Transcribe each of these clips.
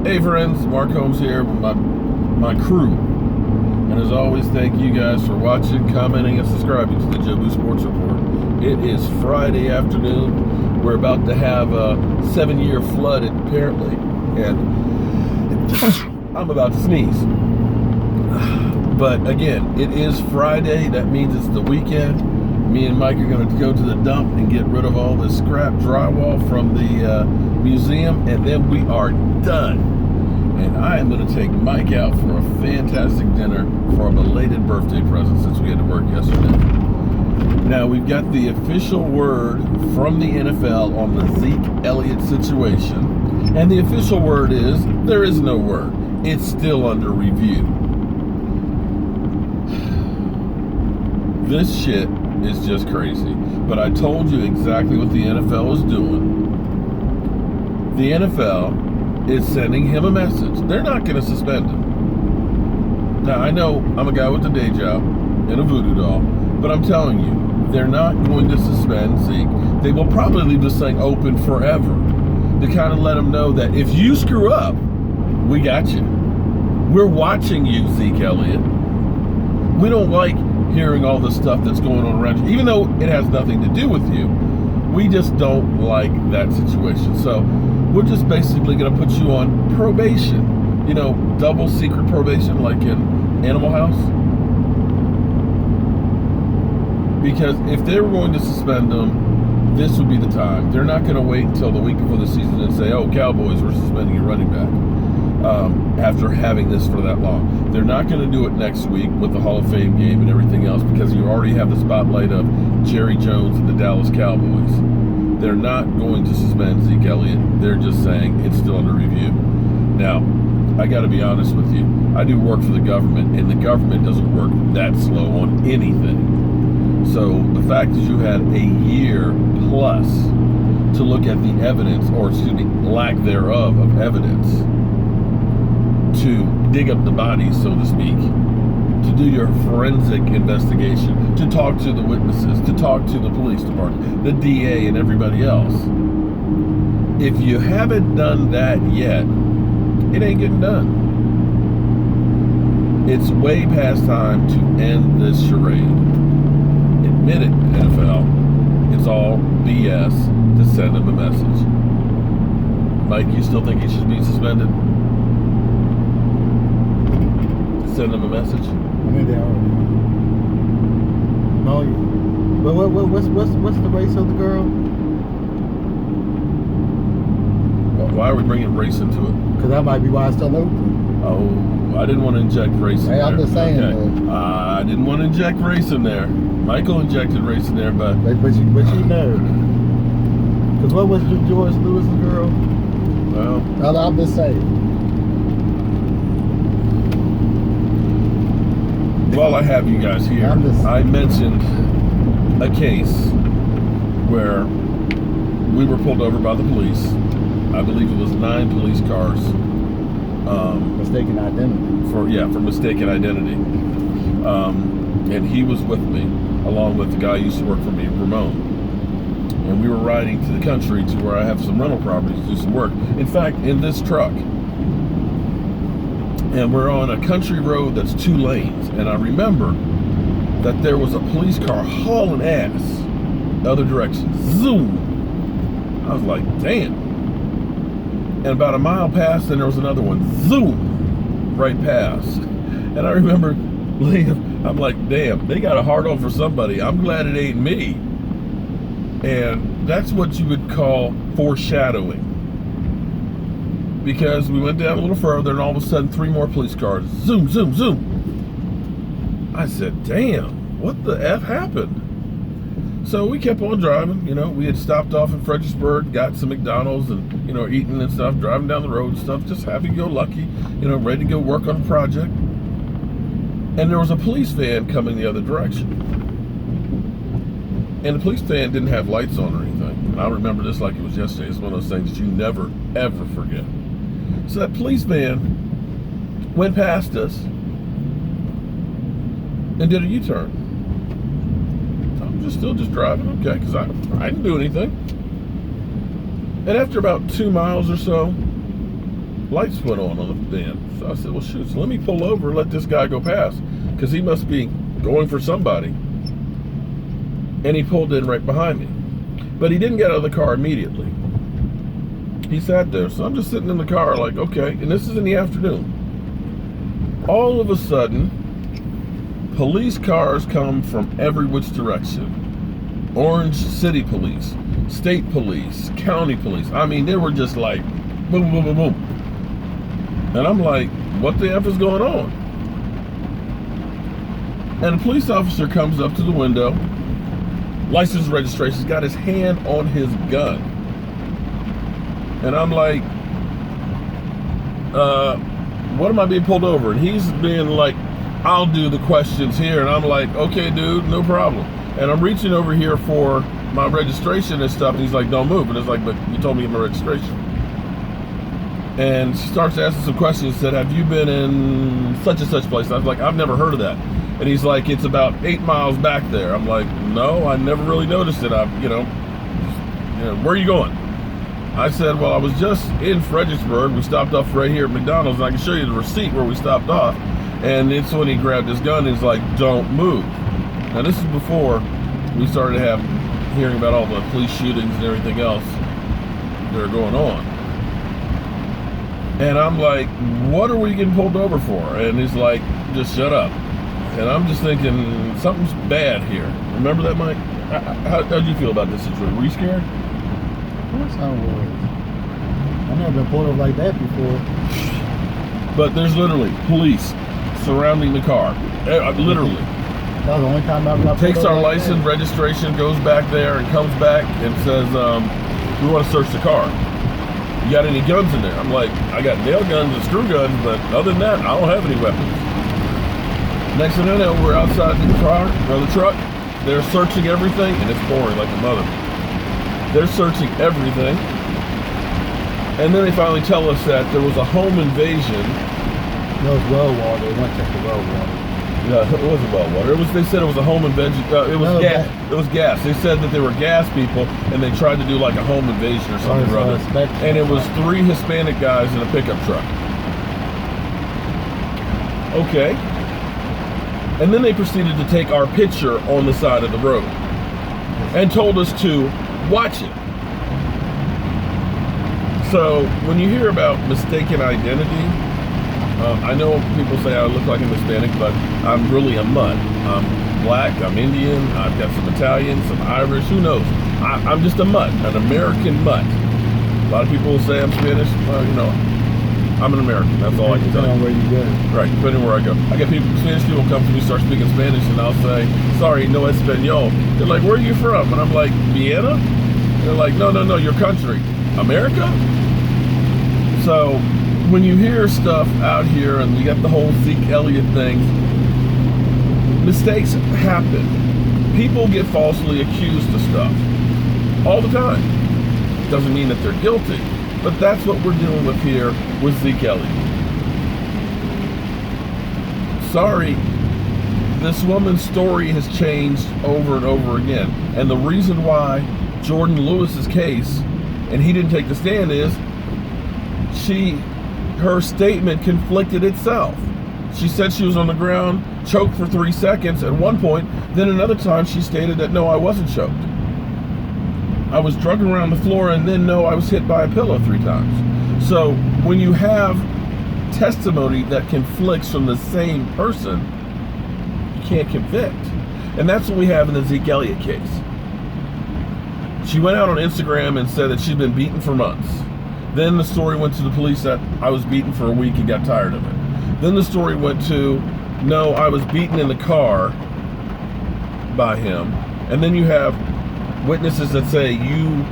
Hey friends, Mark Holmes here with my crew. And as always, thank you guys for watching, commenting, and subscribing to the Jobu Sports Report. It is Friday afternoon. We're about to have a 7-year flood, apparently. And I'm about to sneeze. But again, it is Friday. That means it's the weekend. Me and Mike are going to go to the dump and get rid of all this scrap drywall from the museum. And then we are done. And I am going to take Mike out for a fantastic dinner for a belated birthday present since we had to work yesterday. Now, we've got the official word from the NFL on the Zeke Elliot situation. And the official word is, there is no word. It's still under review. This shit is just crazy. But I told you exactly what the NFL is doing. The NFL is sending him a message. They're not going to suspend him. Now, I know I'm a guy with a day job and a voodoo doll, but I'm telling you, they're not going to suspend Zeke. They will probably leave this thing open forever to kind of let him know that if you screw up, we got you. We're watching you, Zeke Elliot. We don't like hearing all the stuff that's going on around you, even though it has nothing to do with you. We just don't like that situation. So we're just basically going to put you on probation. You know, double secret probation like in Animal House. Because if they were going to suspend them, this would be the time. They're not going to wait until the week before the season and say, oh, Cowboys, we're suspending your running back. After having this for that long. They're not going to do it next week with the Hall of Fame game and everything else because you already have the spotlight of Jerry Jones and the Dallas Cowboys. They're not going to suspend Zeke Elliott. They're just saying it's still under review. Now, I got to be honest with you. I do work for the government, and the government doesn't work that slow on anything. So the fact is you had a year plus to look at the evidence, or excuse me, lack thereof of evidence, to dig up the bodies, so to speak, to do your forensic investigation, to talk to the witnesses, to talk to the police department, the DA, and everybody else. If you haven't done that yet, it ain't getting done. It's way past time to end this charade. Admit it, NFL. It's all BS to send him a message. Mike, you still think he should be suspended? Send them a message. I mean, they already. No, but what's the race of the girl? Why are we bringing race into it? Because that might be why it's still open. Oh, I didn't want to inject race in there. Hey, I'm just saying. Okay. I didn't want to inject race in there. Michael injected race in there, but you know. Because what was George Lewis's girl? Well, I'm just saying. While I have you guys here, I mentioned a case where we were pulled over by the police. I believe it was 9 police cars. Mistaken identity. For mistaken identity. And he was with me, along with the guy who used to work for me, Ramon. And we were riding to the country to where I have some rental properties to do some work. In fact, in this truck. And we're on a country road that's 2 lanes. And I remember that there was a police car hauling ass the other direction. Zoom! I was like, damn. And about a mile past, then there was another one. Zoom! Right past. And I remember, I'm like, damn, they got a hard on for somebody. I'm glad it ain't me. And that's what you would call foreshadowing. Because we went down a little further, and all of a sudden, 3 more police cars. Zoom, zoom, zoom. I said, damn, what the F happened? So we kept on driving. You know, we had stopped off in Fredericksburg, got some McDonald's, and, you know, eating and stuff, driving down the road and stuff, just happy-go-lucky, you know, ready to go work on a project. And there was a police van coming the other direction. And the police van didn't have lights on or anything. And I remember this like it was yesterday. It's one of those things that you never, ever forget. So that police van went past us and did a U-turn. I'm still just driving, okay, because I didn't do anything. And after about 2 miles or so, lights went on the van. So I said, well, shoot, so let me pull over and let this guy go past, because he must be going for somebody. And he pulled in right behind me. But he didn't get out of the car immediately. He sat there. So I'm just sitting in the car like, okay. And this is in the afternoon. All of a sudden, police cars come from every which direction. Orange City police, state police, county police. I mean, they were just like, boom, boom, boom, boom. And I'm like, what the F is going on? And a police officer comes up to the window, license registration, he's got his hand on his gun. And I'm like, what am I being pulled over? And he's being like, I'll do the questions here. And I'm like, okay, dude, no problem. And I'm reaching over here for my registration and stuff. And he's like, don't move. And it's like, but you told me to get my registration. And she starts asking some questions. Said, have you been in such and such place? I was like, I've never heard of that. And he's like, it's about 8 miles back there. I'm like, no, I never really noticed it. Where are you going? I said, well, I was just in Fredericksburg. We stopped off right here at McDonald's, and I can show you the receipt where we stopped off. And it's when he grabbed his gun and he's like, don't move. Now, this is before we started hearing about all the police shootings and everything else that are going on. And I'm like, what are we getting pulled over for? And he's like, just shut up. And I'm just thinking, something's bad here. Remember that, Mike? How'd you feel about this situation? Were you scared? Of course I was. I've never been pulled over like that before. But there's literally police surrounding the car. Literally. That was the only time I've got Takes pulled our over like license, that. registration, goes back there and comes back and says, we want to search the car. You got any guns in there? I'm like, I got nail guns and screw guns, but other than that, I don't have any weapons. Next thing I know, we're outside the car, or the truck. They're searching everything, and it's pouring like a mother. They're searching everything. And then they finally tell us that there was a home invasion. No, it's well water. They went to the well water. No, it wasn't well water. They said it was a home invasion. It was gas. It was gas. They said that they were gas people, and they tried to do like a home invasion or something or other. And it was 3 Hispanic guys in a pickup truck. Okay. And then they proceeded to take our picture on the side of the road and told us to watch it. So when you hear about mistaken identity, I know people say I look like a Hispanic, but I'm really a mutt. I'm black, I'm Indian, I've got some Italian, some Irish, who knows? I'm just a mutt, an American mutt. A lot of people will say I'm Spanish. I'm an American. That's all I can tell you. Depending on where you go. Right, depending on where I go. I get Spanish people come to me, start speaking Spanish, and I'll say, sorry, no Espanol. They're like, where are you from? And I'm like, Vienna? They're like, no, your country. America? So when you hear stuff out here, and you got the whole Zeke Elliot thing, mistakes happen. People get falsely accused of stuff all the time. Doesn't mean that they're guilty. But that's what we're dealing with here with Zeke Elliot. Sorry, this woman's story has changed over and over again. And the reason why Jordan Lewis's case, and he didn't take the stand, is her statement conflicted itself. She said she was on the ground, choked for 3 seconds at one point. Then another time she stated that, no, I wasn't choked. I was drugged around the floor, and then no, I was hit by a pillow 3 times. So when you have testimony that conflicts from the same person, you can't convict. And that's what we have in the Zeke Elliot case. She went out on Instagram and said that she'd been beaten for months. Then the story went to the police that I was beaten for a week and got tired of it. Then the story went to, no, I was beaten in the car by him. And then you have witnesses that say, you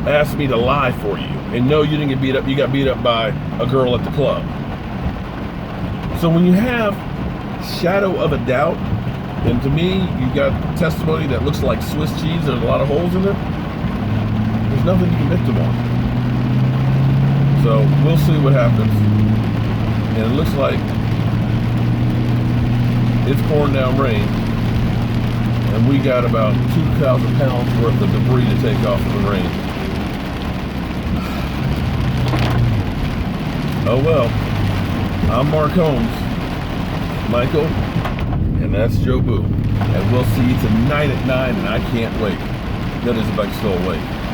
asked me to lie for you. And no, you didn't get beat up. You got beat up by a girl at the club. So when you have shadow of a doubt, and to me, you got testimony that looks like Swiss cheese, there's a lot of holes in it, there's nothing to convict them on. So we'll see what happens. And it looks like it's pouring down rain. And we got about 2,000 pounds worth of debris to take off in the rain. Oh well. I'm Mark Holmes, Michael, and that's Joe Boo. And we'll see you tonight at 9, and I can't wait. That is if I can still wait.